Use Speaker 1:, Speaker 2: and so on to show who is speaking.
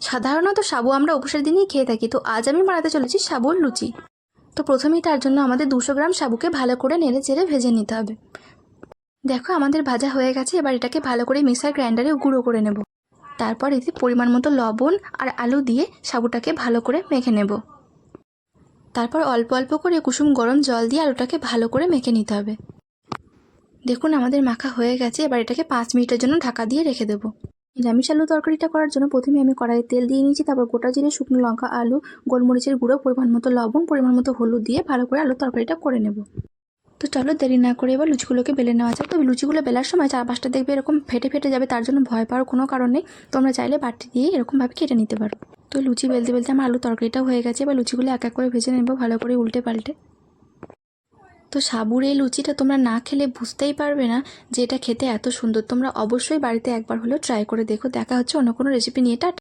Speaker 1: সাধারণত সাবু আমরা অবসর দিনেই খেয়ে থাকি, তো আজ আমি বানাতে চলেছি সাবুর লুচি। তো প্রথমেই তার জন্য আমাদের 200 গ্রাম সাবুকে ভালো করে নেড়ে চেড়ে ভেজে নিতে হবে। দেখো আমাদের ভাজা হয়ে গেছে, এবার এটাকে ভালো করে মিক্সার গ্রাইন্ডারে গুঁড়ো করে নেব। তারপর এতে পরিমাণ মতো লবণ আর আলু দিয়ে সাবুটাকে ভালো করে মেখে নেব। তারপর অল্প অল্প করে কুসুম গরম জল দিয়ে আলুটাকে ভালো করে মেখে নিতে হবে। দেখুন আমাদের মাখা হয়ে গেছে, এবার এটাকে 5 মিনিটের জন্য ঢাকা দিয়ে রেখে দেবো। নিরামিষ আলু তরকারিটা করার জন্য প্রথমে আমি কড়াইয়ে তেল দিয়ে নিয়েছি, তারপর গোটা জিরে, শুকনো লঙ্কা, আলু, গোলমরিচের গুঁড়ো, পরিমাণ মতো লবণ, পরিমাণ মতো হলুদ দিয়ে ভালো করে আলু তরকারিটা করে নেব। তো চলো দেরি না করে এবার লুচিগুলোকে বেলে নেওয়া যাক। তো লুচিগুলো বেলার সময় চারপাশটা দেখবে এরকম ফেটে ফেটে যাবে, তার জন্য ভয় পাওয়ার কোনো কারণ নেই। তোমরা চাইলে বাটি দিয়ে এরকমভাবে কেটে নিতে পারো। তো লুচি বেলতে বেলতে আমার আলু তরকারিটাও হয়ে গেছে, এবার লুচিগুলো এক এক করে ভেজে নেব ভালো করে উল্টে পাল্টে। তো সাবুর এই লুচিটা তোমরা না খেলে বুঝতেই পারবে না যে এটা খেতে এত সুন্দর। তোমরা অবশ্যই বাড়িতে একবার হলেও ট্রাই করে দেখো। দেখা হচ্ছে অন্য কোনো রেসিপি নিয়ে।